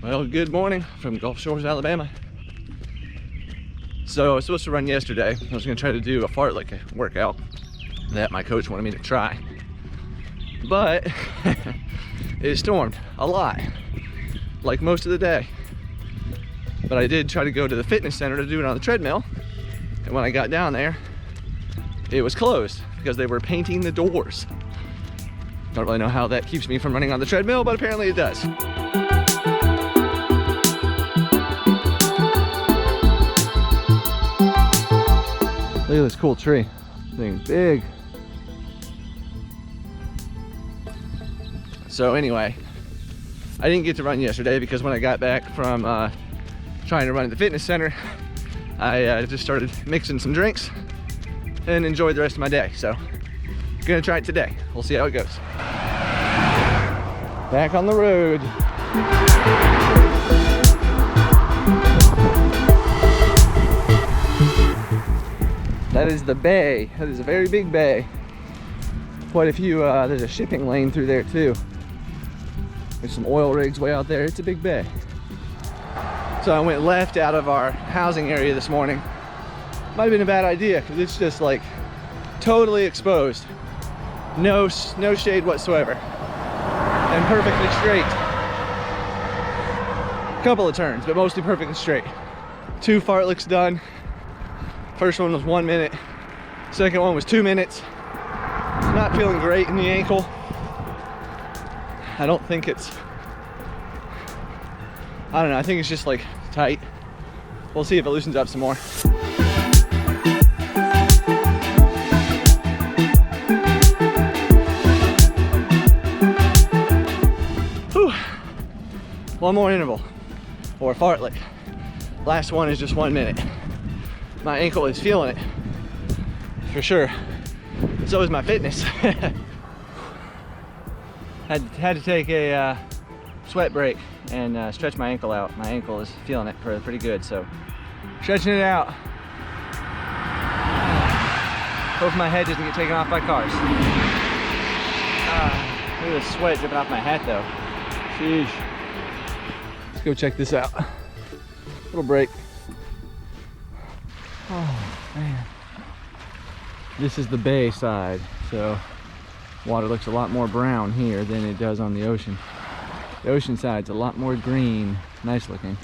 Well, good morning from Gulf Shores, Alabama. So I was supposed to run yesterday. I was going to try to do a fartlek workout that my coach wanted me to try. But it stormed a lot, like most of the day. But I did try to go to the fitness center to do it on the treadmill. And when I got down there, it was closed because they were painting the doors. Don't really know how that keeps me from running on the treadmill, but apparently it does. Look at this cool tree. This thing's big. So anyway, I didn't get to run yesterday because when I got back from trying to run at the fitness center, I just started mixing some drinks and enjoyed the rest of my day. So I'm gonna try it today. We'll see how it goes. Back on the road. That is the bay. That is a very big bay. Quite a few, there's a shipping lane through there too. There's some oil rigs way out there. It's a big bay. So I went left out of our housing area this morning. Might have been a bad idea because it's just like totally exposed. No shade whatsoever. And perfectly straight. Couple of turns, but mostly perfectly straight. 2 fartleks done. First one was 1 minute. Second one was 2 minutes. Not feeling great in the ankle. I don't think it's, I don't know, I think it's just like tight. We'll see if it loosens up some more. Whew. One more interval or fartlek. Last one is just 1 minute. My ankle is feeling it for sure. So is my fitness. had to take a sweat break and stretch my ankle out. My ankle is feeling it pretty good, so stretching it out. Hope my head doesn't get taken off by cars. Look at the sweat dripping off my hat though. Sheesh. Let's go check this out. Little break. Oh man. This is the bay side, so water looks a lot more brown here than it does on the ocean. The ocean side's a lot more green, nice looking.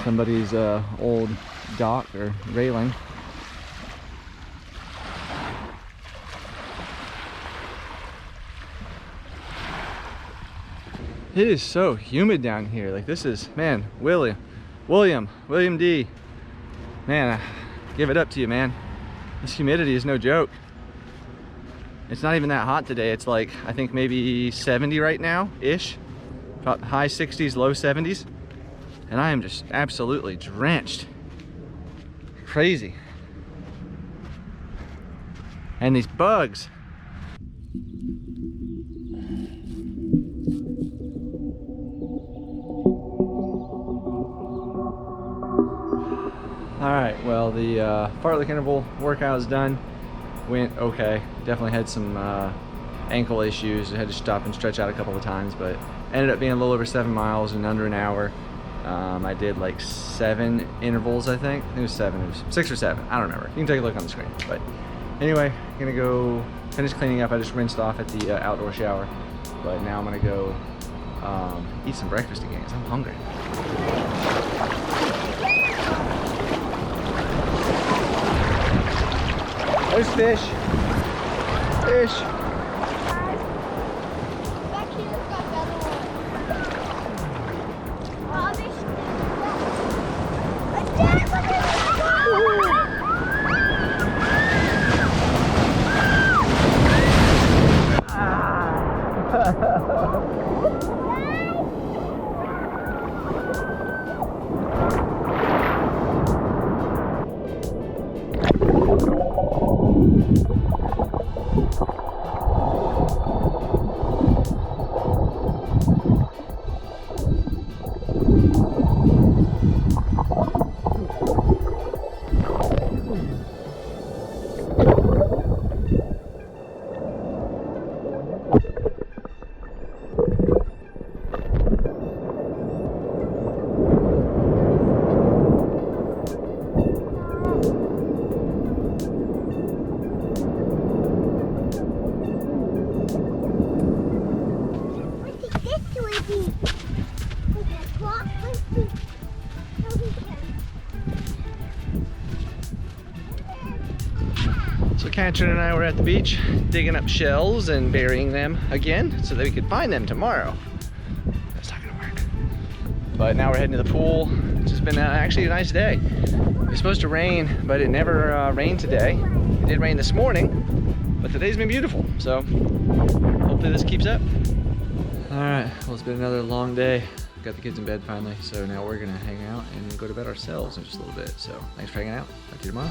Somebody's old dock or railing. It is so humid down here. Like this is, man, William D. Man, I give it up to you, man. This humidity is no joke. It's not even that hot today. It's like, I think maybe 70 right now-ish. About high 60s, low 70s. And I am just absolutely drenched. Crazy. And these bugs. All right, well, the fartlek interval workout is done. Went okay. Definitely had some ankle issues. I had to stop and stretch out a couple of times, but ended up being a little over 7 miles in under an hour. I did like 7 intervals, I think. It was 7. It was 6 or 7. I don't remember. You can take a look on the screen. But anyway, I'm gonna go finish cleaning up. I just rinsed off at the outdoor shower, but now I'm gonna go eat some breakfast again because I'm hungry. There's fish. Fish. Back here's got the other one. Dad, look So Katrin and I were at the beach digging up shells and burying them again so that we could find them tomorrow. That's not gonna work. But now we're heading to the pool. It's just been actually a nice day. It was supposed to rain, but it never rained today. It did rain this morning, but today's been beautiful. So hopefully this keeps up. All right, well, it's been another long day. Got the kids in bed finally, so now we're gonna hang out and go to bed ourselves in just a little bit. So thanks for hanging out. Talk to you tomorrow.